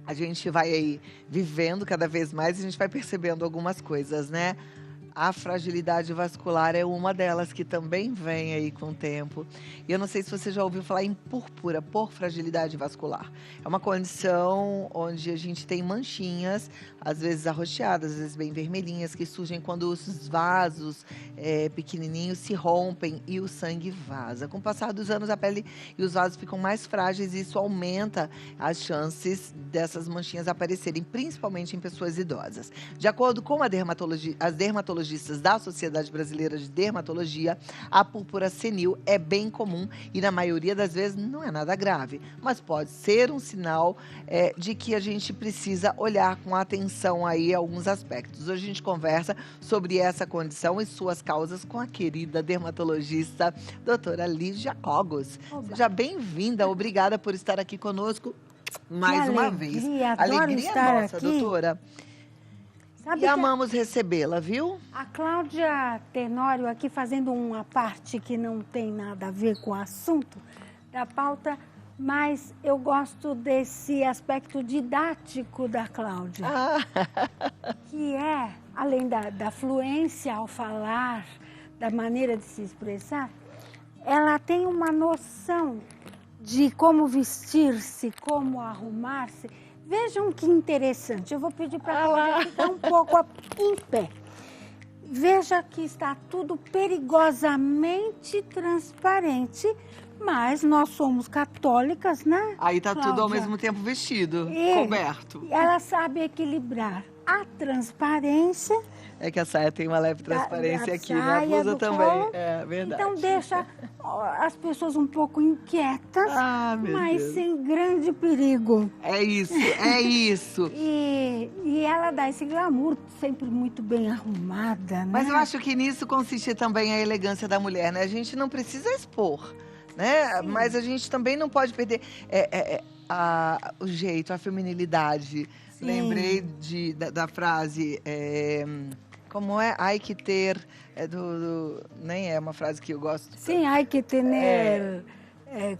A gente vai aí vivendo cada vez mais e a gente vai percebendo algumas coisas, né? A fragilidade vascular é uma delas que também vem aí com o tempo. E eu não sei se você já ouviu falar em púrpura por fragilidade vascular. É uma condição onde a gente tem manchinhas, às vezes arroxeadas, às vezes bem vermelhinhas, que surgem quando os vasos pequenininhos se rompem e o sangue vaza. Com o passar dos anos, a pele e os vasos ficam mais frágeis e isso aumenta as chances dessas manchinhas aparecerem, principalmente em pessoas idosas. De acordo com as dermatologistas da Sociedade Brasileira de Dermatologia, a púrpura senil é bem comum e na maioria das vezes não é nada grave, mas pode ser um sinal de que a gente precisa olhar com atenção aí alguns aspectos. Hoje a gente conversa sobre essa condição e suas causas com a querida dermatologista, doutora Lígia Cogos. Seja bem-vinda, obrigada por estar aqui conosco mais uma vez. Alegria estar nossa, aqui. doutora. Sabe E amamos recebê-la, viu? A Cláudia Tenório aqui fazendo uma parte que não tem nada a ver com o assunto da pauta, mas eu gosto desse aspecto didático da Cláudia, que é, além da fluência ao falar, da maneira de se expressar, ela tem uma noção de como vestir-se, como arrumar-se. Vejam que interessante, eu vou pedir para a Cláudia ficar um pouco em pé. Veja que está tudo perigosamente transparente, mas nós somos católicas, né? Aí tá Cláudia? tudo ao mesmo tempo vestido, coberto. Ela sabe equilibrar a transparência. É que a saia tem uma leve transparência aqui, né? A saia blusa do também, colo. é verdade. Então deixa as pessoas um pouco inquietas, mas Deus. sem grande perigo. É isso, é isso. E ela dá esse glamour, sempre muito bem arrumada, né? Mas eu acho que nisso consiste também a elegância da mulher, né? A gente não precisa expor, né? Sim. Mas a gente também não pode perder o jeito, a feminilidade. Sim. Lembrei da frase, como é? Ai que ter, nem é uma frase que eu gosto. Sim, ai que ter...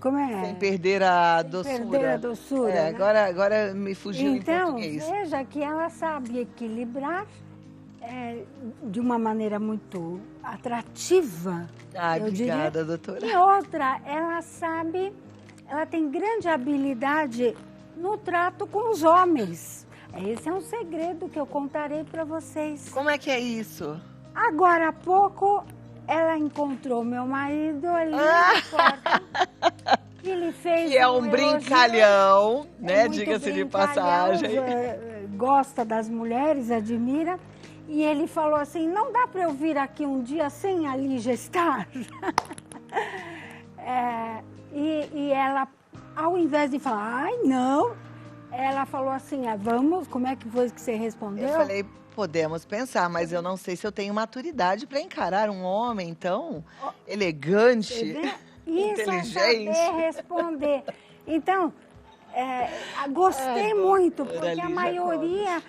como é? Sem perder a doçura. Sem perder a doçura, né? Agora me fugiu então, em português. Então, veja que ela sabe equilibrar de uma maneira muito atrativa. Obrigada, doutora. E outra, ela tem grande habilidade no trato com os homens. Esse é um segredo que eu contarei para vocês. Como é que é isso? Agora há pouco, ela encontrou meu marido ali na porta. Ele fez que é um brincalhão, né? Diga-se de passagem. Gosta das mulheres, admira. E ele falou assim, não dá para eu vir aqui um dia sem a Lígia estar? E ela, ao invés de falar, ai, não, ela falou assim, vamos, como é que foi que você respondeu? Eu falei, podemos pensar, mas eu não sei se eu tenho maturidade para encarar um homem tão elegante, inteligente. Isso é saber responder. Então, gostei muito, porque a maioria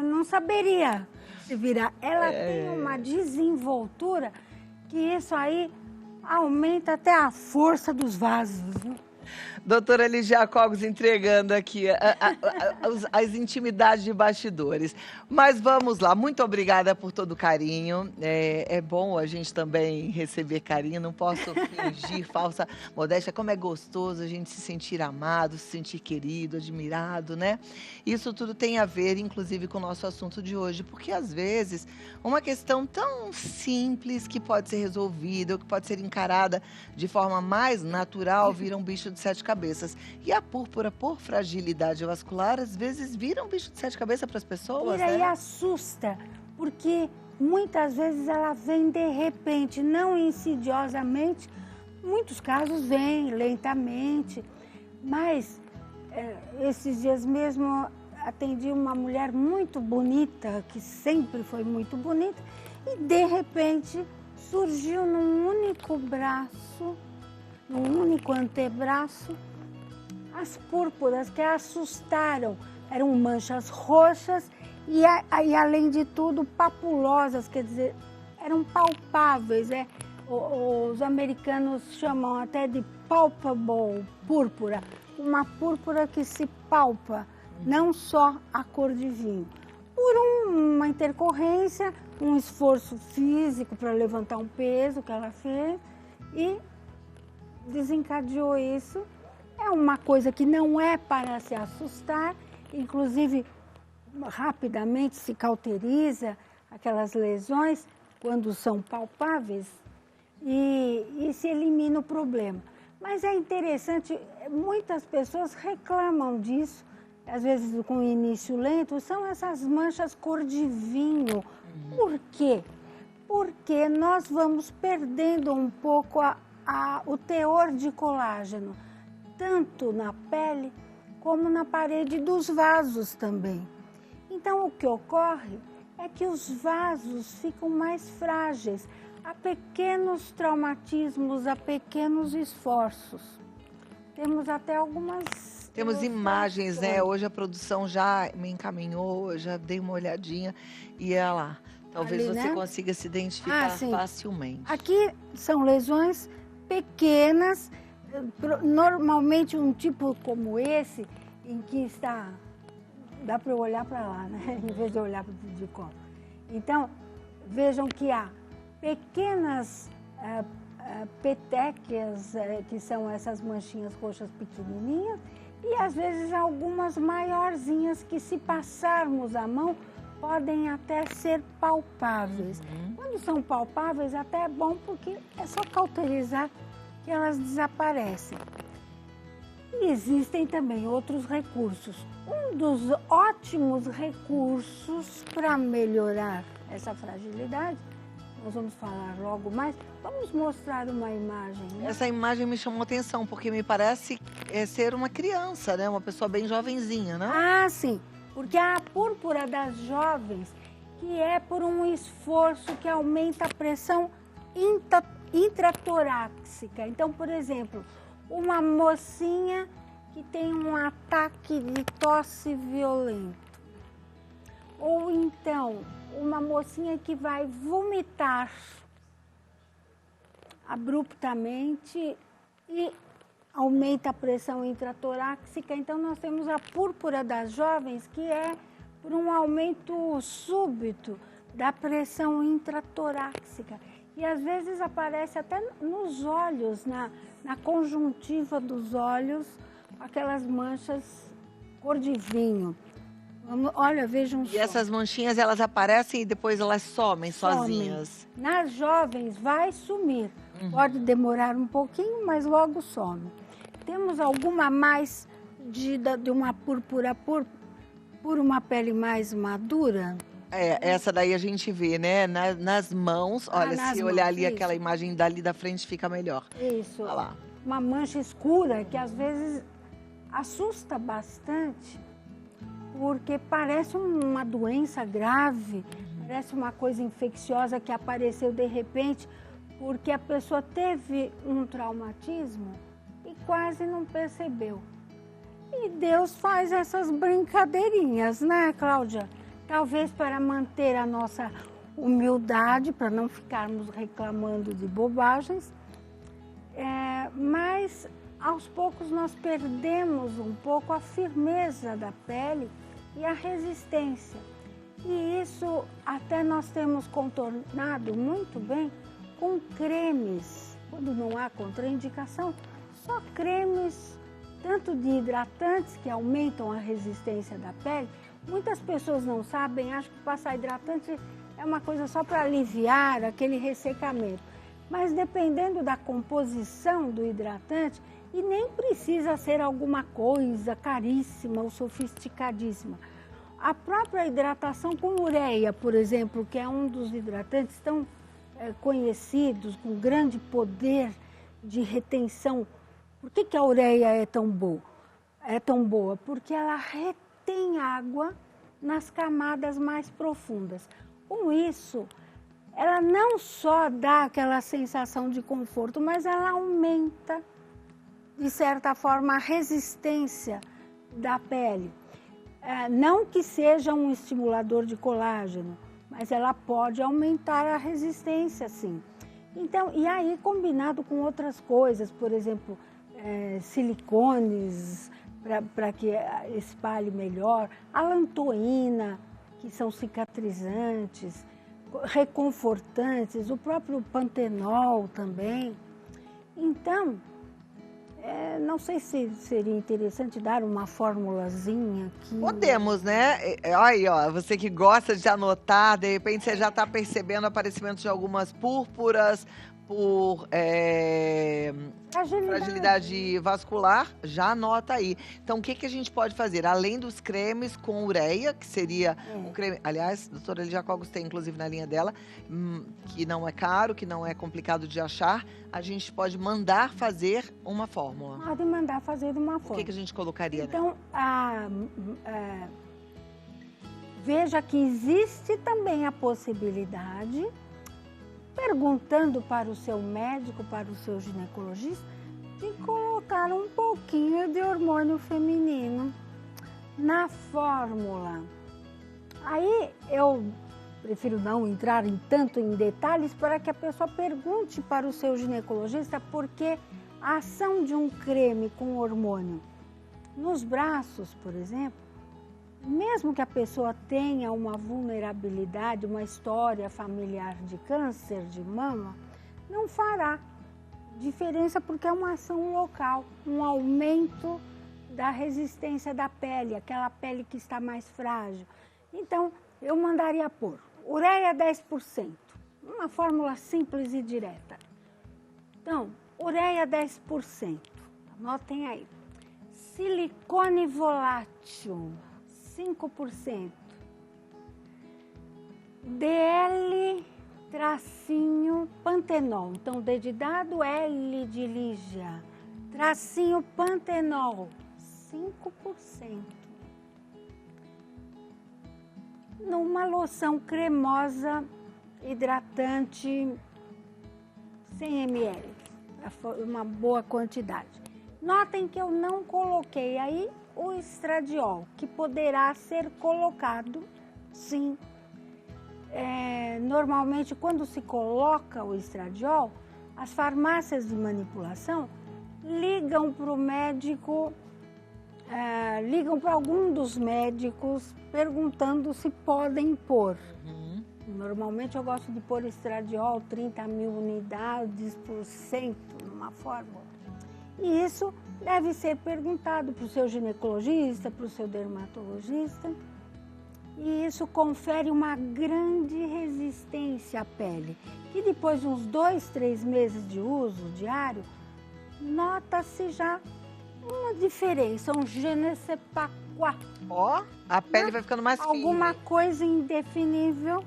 não saberia se virar. Ela tem uma desenvoltura que isso aí aumenta até a força dos vasos, né? Doutora Lígia Cogos entregando aqui as intimidades de bastidores. Mas vamos lá, muito obrigada por todo o carinho. É bom a gente também receber carinho, não posso fingir falsa modéstia. Como é gostoso a gente se sentir amado, se sentir querido, admirado, né? Isso tudo tem a ver, inclusive, com o nosso assunto de hoje, porque às vezes uma questão tão simples que pode ser resolvida, ou que pode ser encarada de forma mais natural, vira um bicho de sete cabeças. E a púrpura, por fragilidade vascular, às vezes vira um bicho de sete cabeças para as pessoas, vira, né? E assusta, porque muitas vezes ela vem de repente, não insidiosamente. Muitos casos vêm lentamente, mas esses dias mesmo atendi uma mulher muito bonita, que sempre foi muito bonita, e de repente surgiu num único braço, num único antebraço, as púrpuras que a assustaram. Eram manchas roxas e além de tudo, papulosas, quer dizer, eram palpáveis. Os americanos chamam até de palpable púrpura, uma púrpura que se palpa, não só a cor de vinho. Por uma intercorrência, um esforço físico para levantar um peso que ela fez e desencadeou isso. É uma coisa que não é para se assustar, inclusive rapidamente se cauteriza aquelas lesões quando são palpáveis e se elimina o problema. Mas é interessante, muitas pessoas reclamam disso, às vezes com início lento, são essas manchas cor de vinho. Por quê? Porque nós vamos perdendo um pouco o teor de colágeno, tanto na pele como na parede dos vasos também. Então, o que ocorre é que os vasos ficam mais frágeis a pequenos traumatismos, a pequenos esforços. Temos até algumas... Temos imagens, né? Hoje a produção já me encaminhou, já dei uma olhadinha e é lá. Talvez Ali, você né? consiga se identificar sim. facilmente. Aqui são lesões pequenas, normalmente um tipo como esse, em que está... Dá para eu olhar para lá, né? Em vez de olhar de copo. Então, vejam que há pequenas petequias, que são essas manchinhas roxas pequenininhas, e às vezes algumas maiorzinhas que, se passarmos a mão, podem até ser palpáveis. Quando são palpáveis, até é bom, porque é só cauterizar que elas desaparecem. E existem também outros recursos. Um dos ótimos recursos para melhorar essa fragilidade, nós vamos falar logo mais, vamos mostrar uma imagem. Né? Essa imagem me chamou atenção, porque me parece ser uma criança, né? Uma pessoa bem jovenzinha, né? Ah, sim, porque a púrpura das jovens, que é por um esforço que aumenta a pressão intratorácica. Então, por exemplo, uma mocinha que tem um ataque de tosse violento. Ou então, uma mocinha que vai vomitar abruptamente e aumenta a pressão intratorácica. Então, nós temos a púrpura das jovens, que é por um aumento súbito da pressão intratorácica. E às vezes aparece até nos olhos, na conjuntiva dos olhos, aquelas manchas cor de vinho. Olha, vejam só. E essas manchinhas, elas aparecem e depois elas somem sozinhas? Nas jovens vai sumir. Pode demorar um pouquinho, mas logo some. Temos alguma mais de uma púrpura por uma pele mais madura? Essa daí a gente vê, né? Nas mãos. Olha, nas se olhar mãos, ali, isso. aquela imagem dali da frente fica melhor. Isso. Olha lá. Uma mancha escura que às vezes assusta bastante, porque parece uma doença grave, parece uma coisa infecciosa que apareceu de repente, porque a pessoa teve um traumatismo e quase não percebeu. E Deus faz essas brincadeirinhas, né, Cláudia? Talvez para manter a nossa humildade, para não ficarmos reclamando de bobagens, mas aos poucos nós perdemos um pouco a firmeza da pele e a resistência. E isso até nós temos contornado muito bem com cremes, quando não há contraindicação, só cremes, tanto de hidratantes que aumentam a resistência da pele. Muitas pessoas não sabem, acham que passar hidratante é uma coisa só para aliviar aquele ressecamento. Mas dependendo da composição do hidratante, e nem precisa ser alguma coisa caríssima ou sofisticadíssima. A própria hidratação com ureia, por exemplo, que é um dos hidratantes tão conhecidos, com grande poder de retenção. Por que a ureia é tão boa? Porque ela retém água nas camadas mais profundas. Com isso, ela não só dá aquela sensação de conforto, mas ela aumenta, de certa forma, a resistência da pele. Não que seja um estimulador de colágeno, mas ela pode aumentar a resistência, sim. Então, e aí combinado com outras coisas, por exemplo, silicones, para que espalhe melhor. A lantoína, que são cicatrizantes, reconfortantes, o próprio pantenol também. Então, não sei se seria interessante dar uma formulazinha aqui. Podemos, né? Aí, ó, você que gosta de anotar, de repente você já está percebendo o aparecimento de algumas púrpuras por fragilidade vascular, já anota aí. Então, o que, que a gente pode fazer? Além dos cremes com ureia, que seria um creme... Aliás, a doutora Lígia Cogos tem, inclusive, na linha dela, que não é caro, que não é complicado de achar. A gente pode mandar fazer uma fórmula. Pode mandar fazer uma fórmula. O que a gente colocaria, então, veja que existe também a possibilidade, perguntando para o seu médico, para o seu ginecologista, de colocar um pouquinho de hormônio feminino na fórmula. Aí eu prefiro não entrar tanto em detalhes para que a pessoa pergunte para o seu ginecologista, porque a ação de um creme com hormônio nos braços, por exemplo, mesmo que a pessoa tenha uma vulnerabilidade, uma história familiar de câncer de mama, não fará diferença porque é uma ação local, um aumento da resistência da pele, aquela pele que está mais frágil. Então, eu mandaria pôr ureia 10%, uma fórmula simples e direta. Então, ureia 10%, anotem aí. Silicone volátil, 5%. DL-pantenol. Então, D de dado, L de Lígia. Tracinho pantenol, 5%. Numa loção cremosa, hidratante, 100 ml. Uma boa quantidade. Notem que eu não coloquei aí o estradiol, que poderá ser colocado, sim. Normalmente, quando se coloca o estradiol, as farmácias de manipulação ligam para o médico, ligam para algum dos médicos perguntando se podem pôr. Normalmente eu gosto de pôr estradiol 30.000 unidades por cento numa fórmula. E isso deve ser perguntado para o seu ginecologista, para o seu dermatologista. E isso confere uma grande resistência à pele, que depois de uns 2, 3 meses de uso diário, nota-se já uma diferença, um je ne sais pas quoi. Ó, a pele vai ficando mais firme. Alguma coisa indefinível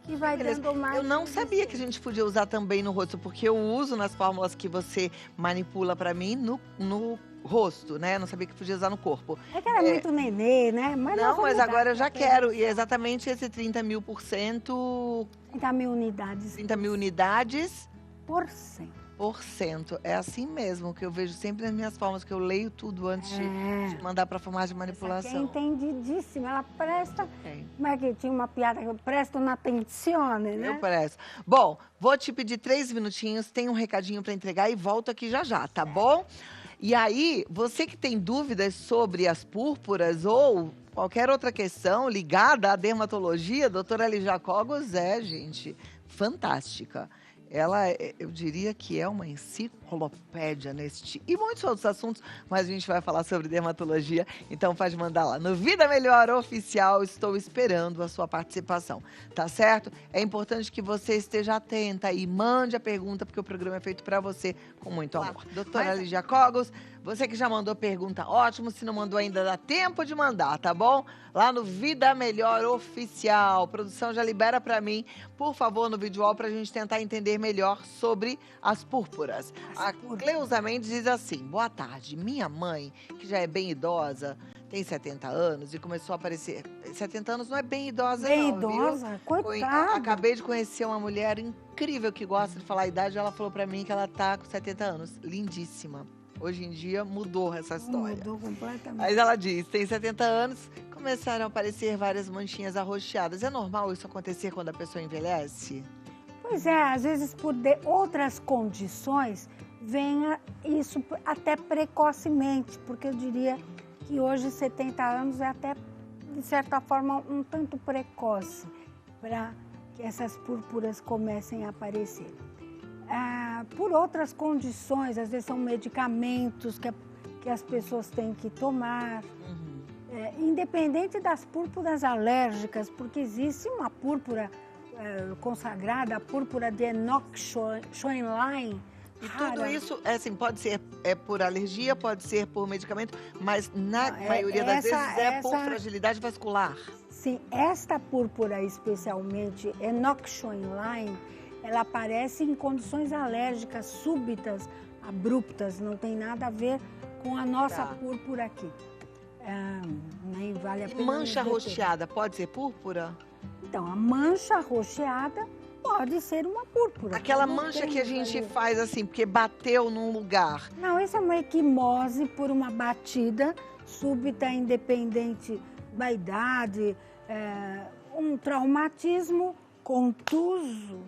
que vai dando mais... Eu não sabia que a gente podia usar também no rosto, porque eu uso nas fórmulas que você manipula pra mim no rosto, né? Eu não sabia que podia usar no corpo. É que era muito nenê, né? Mas não, mas agora eu já quero. E é exatamente esse 30.000%. 30.000 unidades. 30.000 unidades. Por cento. É assim mesmo, que eu vejo sempre nas minhas formas, que eu leio tudo antes de mandar para a farmácia de manipulação. Essa aqui é entendidíssima, ela presta... Como é que tinha uma piada que eu presto na atenzione, né? Eu presto. Bom, vou te pedir 3 minutinhos, tem um recadinho para entregar e volto aqui já, tá bom? E aí, você que tem dúvidas sobre as púrpuras ou qualquer outra questão ligada à dermatologia, a doutora Lígia Cogos gente, fantástica. Ela, eu diria que é uma enciclopédia neste e muitos outros assuntos, mas a gente vai falar sobre dermatologia, então pode mandar lá no Vida Melhor Oficial, estou esperando a sua participação, tá certo? É importante que você esteja atenta e mande a pergunta, porque o programa é feito para você com muito amor. Doutora Lígia Cogos, você que já mandou pergunta, ótimo, se não mandou ainda dá tempo de mandar, tá bom? Lá no Vida Melhor Oficial, produção já libera para mim, por favor, no vídeo pra gente tentar entender melhor sobre as púrpuras. A Cleusa Mendes diz assim: boa tarde, minha mãe, que já é bem idosa, tem 70 anos e começou a aparecer... 70 anos não é bem idosa, bem não, idosa? Viu? Coitada. Acabei de conhecer uma mulher incrível que gosta de falar a idade, ela falou pra mim que ela tá com 70 anos. Lindíssima. Hoje em dia mudou essa história. Mudou completamente. Mas ela diz, tem 70 anos, começaram a aparecer várias manchinhas arroxeadas. É normal isso acontecer quando a pessoa envelhece? Pois é, às vezes por outras condições, venha isso até precocemente, porque eu diria que hoje 70 anos é até, de certa forma, um tanto precoce para que essas púrpuras comecem a aparecer. Por outras condições, às vezes são medicamentos que as pessoas têm que tomar, independente das púrpuras alérgicas, porque existe uma púrpura consagrada, a púrpura de Enoch-Schoenlein. E tudo isso, assim, pode ser por alergia, pode ser por medicamento, mas na maioria das vezes por fragilidade vascular. Sim, esta púrpura especialmente, Enoch-Schoenlein, ela aparece em condições alérgicas súbitas, abruptas, não tem nada a ver com a nossa púrpura aqui. Nem vale a pena. E mancha roxeada pode ser púrpura? Então, a mancha roxeada pode ser uma púrpura. Aquela mancha que a gente faz assim, porque bateu num lugar. Não, isso é uma equimose por uma batida súbita, independente da idade, um traumatismo contuso.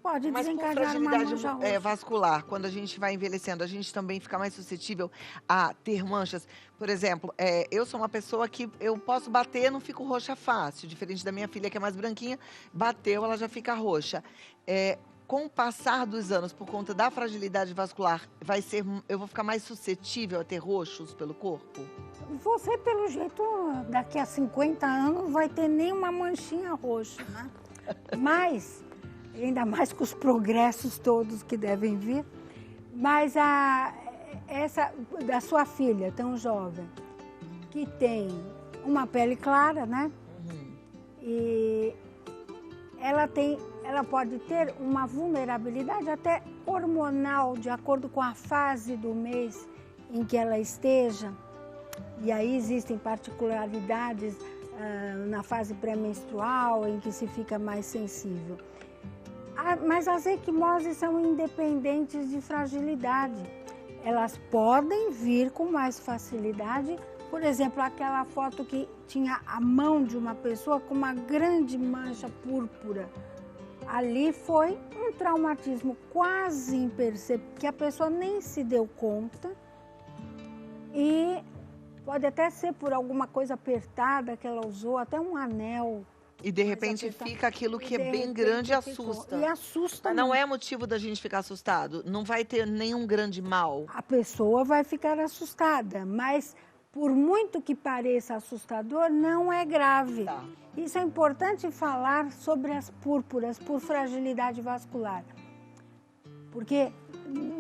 Pode desencadear uma mancha roxa. Vascular, quando a gente vai envelhecendo, a gente também fica mais suscetível a ter manchas. Por exemplo, eu sou uma pessoa que eu posso bater, não fico roxa fácil. Diferente da minha filha, que é mais branquinha, bateu, ela já fica roxa. Com o passar dos anos, por conta da fragilidade vascular, eu vou ficar mais suscetível a ter roxos pelo corpo? Você, pelo jeito, daqui a 50 anos, não vai ter nenhuma manchinha roxa, né? Mas... ainda mais com os progressos todos que devem vir, mas essa da sua filha tão jovem, que tem uma pele clara, né? E ela pode ter uma vulnerabilidade até hormonal, de acordo com a fase do mês em que ela esteja. E aí existem particularidades na fase pré-menstrual, em que se fica mais sensível. Mas as equimoses são independentes de fragilidade. Elas podem vir com mais facilidade. Por exemplo, aquela foto que tinha a mão de uma pessoa com uma grande mancha púrpura. Ali foi um traumatismo quase imperceptível, que a pessoa nem se deu conta. E pode até ser por alguma coisa apertada que ela usou, até um anel. E de repente fica aquilo que é bem grande e assusta. E assusta. Mas não é motivo da gente ficar assustado. Não vai ter nenhum grande mal. A pessoa vai ficar assustada, mas por muito que pareça assustador, não é grave. Tá. Isso é importante falar sobre as púrpuras por fragilidade vascular. Porque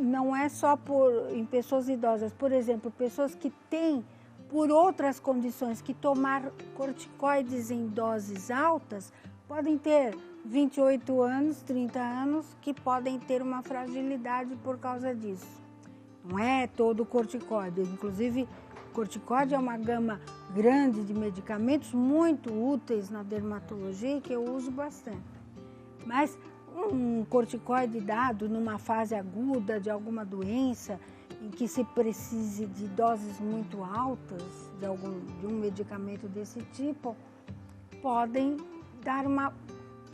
não é só em pessoas idosas. Por exemplo, pessoas que têm, por outras condições, que tomar corticoides em doses altas, podem ter 28 anos, 30 anos, que podem ter uma fragilidade por causa disso. Não é todo corticoide. Inclusive, corticoide é uma gama grande de medicamentos muito úteis na dermatologia, que eu uso bastante. Mas um corticoide dado numa fase aguda de alguma doença, em que se precise de doses muito altas de um medicamento desse tipo, podem dar uma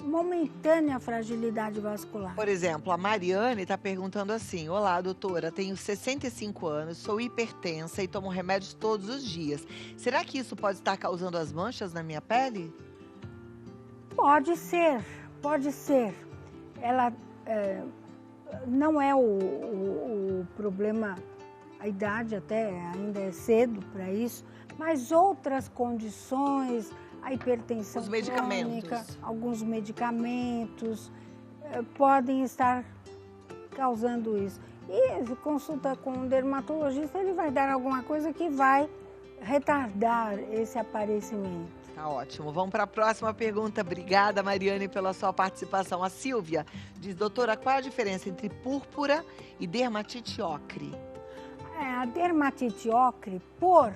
momentânea fragilidade vascular. Por exemplo, a Mariane está perguntando assim: olá, doutora, tenho 65 anos, sou hipertensa e tomo remédios todos os dias. Será que isso pode estar causando as manchas na minha pele? Pode ser, pode ser. Ela não é o problema, a idade até ainda é cedo para isso, mas outras condições, a hipertensão crônica, alguns medicamentos podem estar causando isso. E se consulta com um dermatologista, ele vai dar alguma coisa que vai retardar esse aparecimento. Tá ótimo. Vamos para a próxima pergunta. Obrigada, Mariane, pela sua participação. A Silvia diz: doutora, qual a diferença entre púrpura e dermatite ocre? A dermatite ocre, por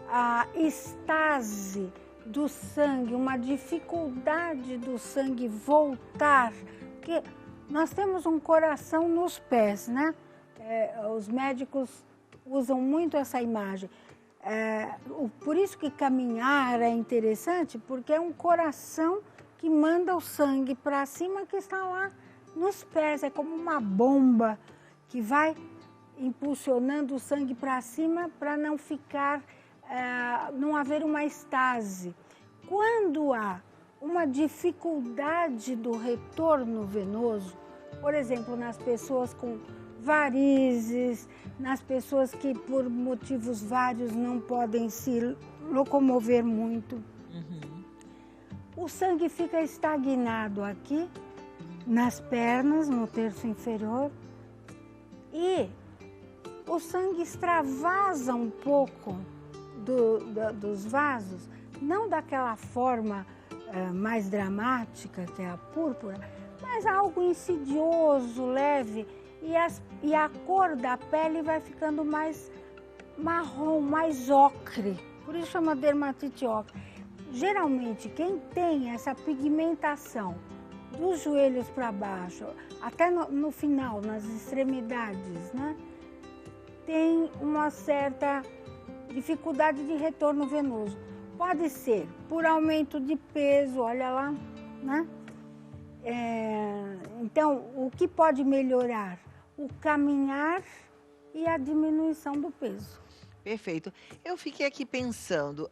a estase do sangue, uma dificuldade do sangue voltar, porque nós temos um coração nos pés, né? Os médicos usam muito essa imagem. Por isso que caminhar é interessante, porque é um coração que manda o sangue para cima, que está lá nos pés. É como uma bomba que vai impulsionando o sangue para cima para não ficar, não haver uma estase. Quando há uma dificuldade do retorno venoso, por exemplo, nas pessoas com varizes, nas pessoas que por motivos vários não podem se locomover muito, o sangue fica estagnado aqui, nas pernas, no terço inferior, e o sangue extravasa um pouco dos vasos, não daquela forma mais dramática, que é a púrpura, mas algo insidioso, leve, e a cor da pele vai ficando mais marrom, mais ocre, por isso chama dermatite ocre. Geralmente, quem tem essa pigmentação dos joelhos para baixo, até no final, nas extremidades, né, tem uma certa dificuldade de retorno venoso. Pode ser por aumento de peso, olha lá, né? Então, o que pode melhorar? O caminhar e a diminuição do peso. Perfeito. Eu fiquei aqui pensando,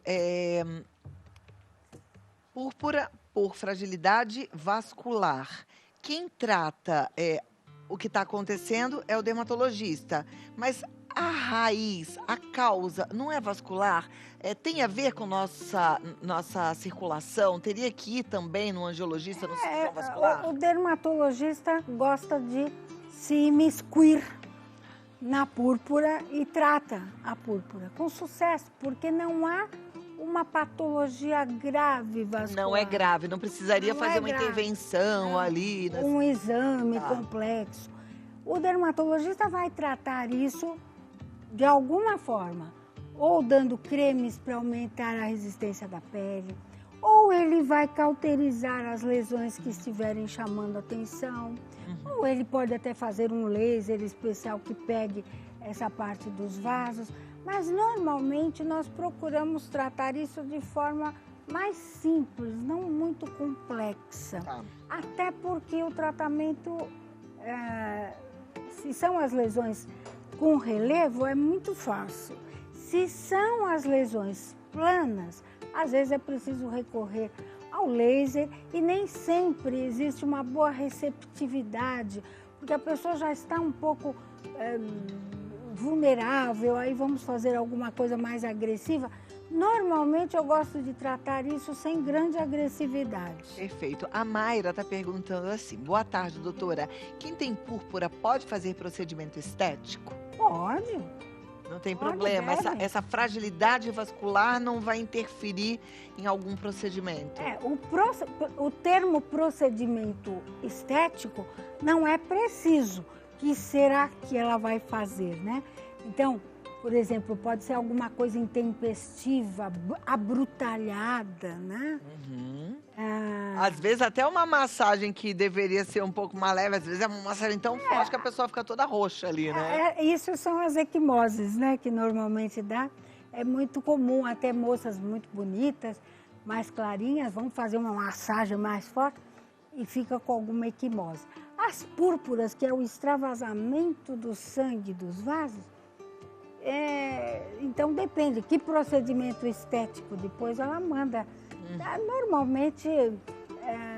púrpura por fragilidade vascular. Quem trata o que está acontecendo é o dermatologista, mas a raiz, a causa, não é vascular? Tem a ver com nossa circulação? Teria que ir também no angiologista, no cirurgião vascular? O dermatologista gosta de se imiscuir na púrpura e trata a púrpura com sucesso, porque não há uma patologia grave vascular. Não é grave, não precisaria fazer uma intervenção ali. Um exame complexo. O dermatologista vai tratar isso de alguma forma, ou dando cremes para aumentar a resistência da pele, ou ele vai cauterizar as lesões que estiverem chamando atenção, ou ele pode até fazer um laser especial que pegue essa parte dos vasos, mas normalmente nós procuramos tratar isso de forma mais simples, não muito complexa. Até porque o tratamento, se são as lesões com relevo, é muito fácil. Se são as lesões planas, às vezes é preciso recorrer ao laser e nem sempre existe uma boa receptividade, porque a pessoa já está um pouco vulnerável, aí vamos fazer alguma coisa mais agressiva. Normalmente eu gosto de tratar isso sem grande agressividade. Perfeito. A Mayra está perguntando assim, boa tarde, doutora. Quem tem púrpura pode fazer procedimento estético? Pode. Não tem problema, essa fragilidade vascular não vai interferir em algum procedimento? O termo procedimento estético não é preciso. Que será que ela vai fazer, né? Então, por exemplo, pode ser alguma coisa intempestiva, abrutalhada, né? Às vezes até uma massagem que deveria ser um pouco mais leve, às vezes é uma massagem tão forte que a pessoa fica toda roxa ali, né? Isso são as equimoses, né? Que normalmente dá. É muito comum, até moças muito bonitas, mais clarinhas, vão fazer uma massagem mais forte e fica com alguma equimose. As púrpuras, que é o extravasamento do sangue dos vasos, então depende, que procedimento estético depois ela manda. Normalmente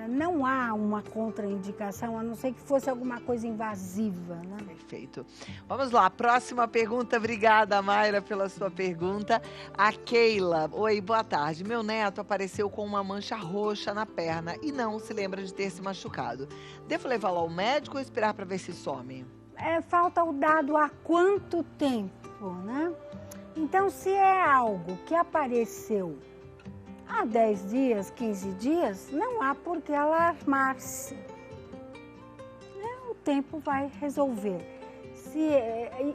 não há uma contraindicação, a não ser que fosse alguma coisa invasiva, né? Perfeito. Vamos lá, próxima pergunta. Obrigada, Mayra, pela sua pergunta. A Keila. Oi, boa tarde. Meu neto apareceu com uma mancha roxa na perna e não se lembra de ter se machucado. Devo levá-lo ao médico ou esperar para ver se some? Falta o dado há quanto tempo, né? Então, se é algo que apareceu há 10 dias, 15 dias, não há por que alarmar-se. O tempo vai resolver.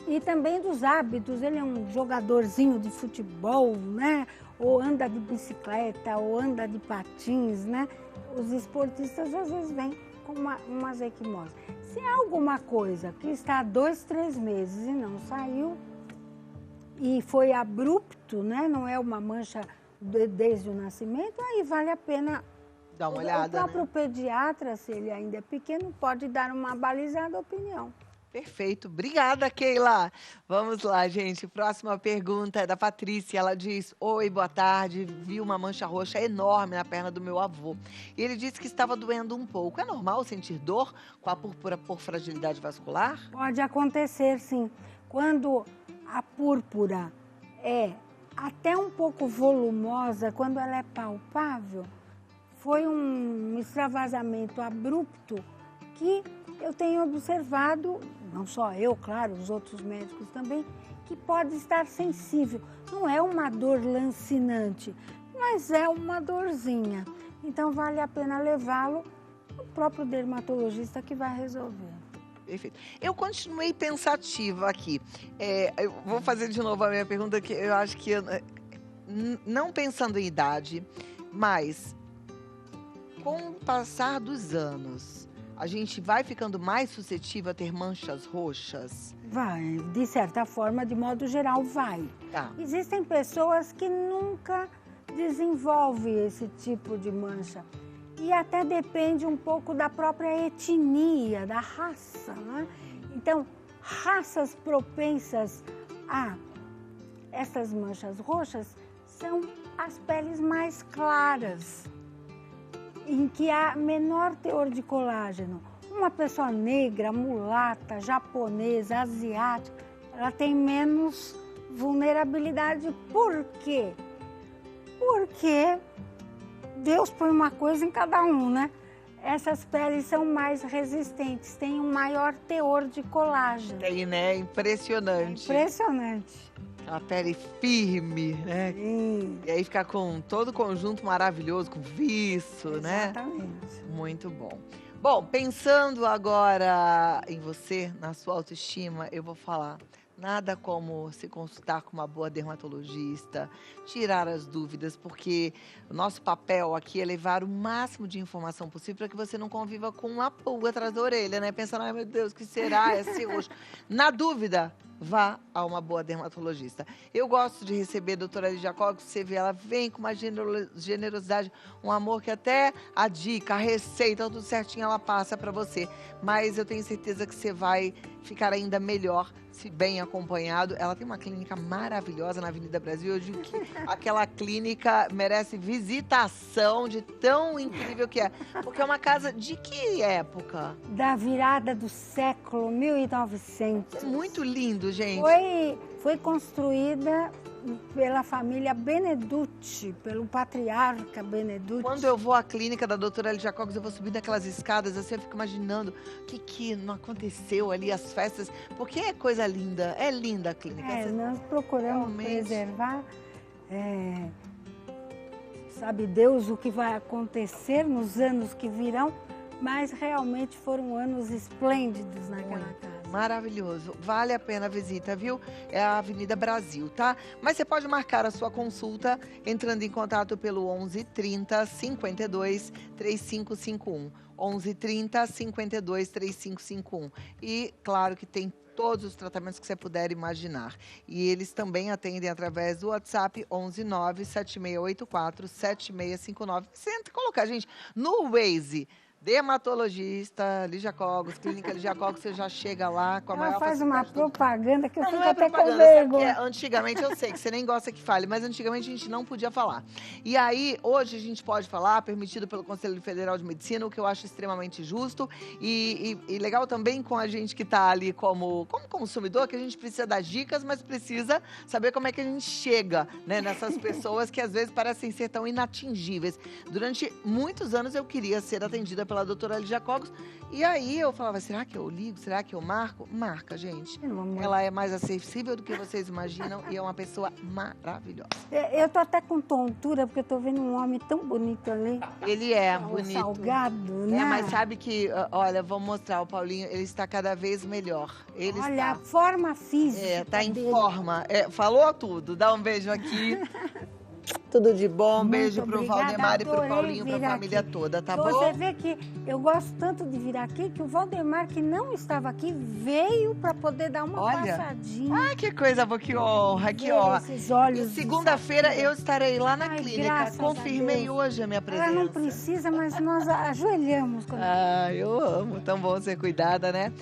E também dos hábitos, ele é um jogadorzinho de futebol, né? Ou anda de bicicleta, ou anda de patins, né? Os esportistas às vezes vêm com umas equimoses. Se é alguma coisa que está há 2, 3 meses e não saiu, e foi abrupto, né? Não é uma mancha desde o nascimento, aí vale a pena dar uma olhada. O próprio pediatra, se ele ainda é pequeno, pode dar uma balizada opinião. Perfeito. Obrigada, Keila. Vamos lá, gente. Próxima pergunta é da Patrícia. Ela diz: Oi, boa tarde. Vi uma mancha roxa enorme na perna do meu avô. E ele disse que estava doendo um pouco. É normal sentir dor com a púrpura por fragilidade vascular? Pode acontecer, sim. Quando a púrpura é até um pouco volumosa, quando ela é palpável, foi um extravasamento abrupto que eu tenho observado, não só eu, claro, os outros médicos também, que pode estar sensível. Não é uma dor lancinante, mas é uma dorzinha. Então vale a pena levá-lo ao próprio dermatologista que vai resolver. Perfeito. Eu continuei pensativa aqui. Eu vou fazer de novo a minha pergunta, que eu acho que, não pensando em idade, mas com o passar dos anos, a gente vai ficando mais suscetível a ter manchas roxas? Vai, de certa forma, de modo geral, vai. Tá. Existem pessoas que nunca desenvolvem esse tipo de mancha. E até depende um pouco da própria etnia, da raça, né? Então, raças propensas a essas manchas roxas são as peles mais claras, em que há menor teor de colágeno. Uma pessoa negra, mulata, japonesa, asiática, ela tem menos vulnerabilidade. Por quê? Porque Deus põe uma coisa em cada um, né? Essas peles são mais resistentes, têm um maior teor de colágeno. Tem, né? Impressionante. Impressionante. A pele firme, né? Sim. E aí fica com todo o conjunto maravilhoso, com viço, né? Exatamente. Muito bom. Bom, pensando agora em você, na sua autoestima, eu vou falar. Nada como se consultar com uma boa dermatologista, tirar as dúvidas, porque o nosso papel aqui é levar o máximo de informação possível para que você não conviva com uma pulga atrás da orelha, né? Pensando, ai meu Deus, o que será esse roxo? Na dúvida, vá a uma boa dermatologista. Eu gosto de receber a doutora Lígia Cogos, você vê, ela vem com uma generosidade, um amor que até a dica, a receita, tudo certinho ela passa para você. Mas eu tenho certeza que você vai ficar ainda melhor se bem acompanhado. Ela tem uma clínica maravilhosa na Avenida Brasil. Eu digo que aquela clínica merece visitação de tão incrível que é. Porque é uma casa de que época? Da virada do século 1900. Muito lindo, gente. Foi construída pela família Benedutti, pelo patriarca Benedutti. Quando eu vou à clínica da doutora Lígia Cogos, eu vou subindo aquelas escadas, assim, eu fico imaginando o que não aconteceu ali, as festas, porque é coisa linda, é linda a clínica. Nós procuramos realmente preservar, sabe Deus o que vai acontecer nos anos que virão, mas realmente foram anos esplêndidos naquela casa. Maravilhoso, vale a pena a visita, viu? É a Avenida Brasil, tá? Mas você pode marcar a sua consulta entrando em contato pelo 11 30 52 3551. 11 30 52 3551. E claro que tem todos os tratamentos que você puder imaginar. E eles também atendem através do WhatsApp 11 9 7684 7659. Você colocar, gente, no Waze, dermatologista, Lígia Cogos, clínica Lígia Cogos, você já chega lá com a maior Ela faz uma propaganda que eu fico não é até com propaganda, sabe que vergonha. antigamente, eu sei que você nem gosta que fale, mas antigamente a gente não podia falar. E aí, hoje a gente pode falar, permitido pelo Conselho Federal de Medicina, o que eu acho extremamente justo e legal também com a gente que está ali como consumidor, que a gente precisa das dicas, mas precisa saber como é que a gente chega, né, nessas pessoas que às vezes parecem ser tão inatingíveis. Durante muitos anos eu queria ser atendida pela doutora Lígia Cogos, e aí eu falava, será que eu ligo? Será que eu marco? Marca, gente. Ela é mais acessível do que vocês imaginam e é uma pessoa maravilhosa. Eu tô até com tontura, porque eu tô vendo um homem tão bonito ali. Ele é bonito. Salgado, né? Mas sabe que, olha, vou mostrar o Paulinho, ele está cada vez melhor. Ele olha, está, a forma física tá em dele. forma. Falou tudo. Dá um beijo aqui. Tudo de bom. Um beijo pro obrigada, Valdemar e pro adorei Paulinho, pra vir família aqui. toda, tá Você bom? vê que eu gosto tanto de vir aqui, que o Valdemar, que não estava aqui, veio para poder dar uma Olha. passadinha. Ah, que coisa boa, que honra, que Ver honra. esses E olhos. segunda-feira eu estarei lá na Ai, clínica. graças a Confirmei Deus. hoje a minha presença. Ela não precisa, mas nós ajoelhamos. Quando... Ah, eu amo. Tão bom ser cuidada, né?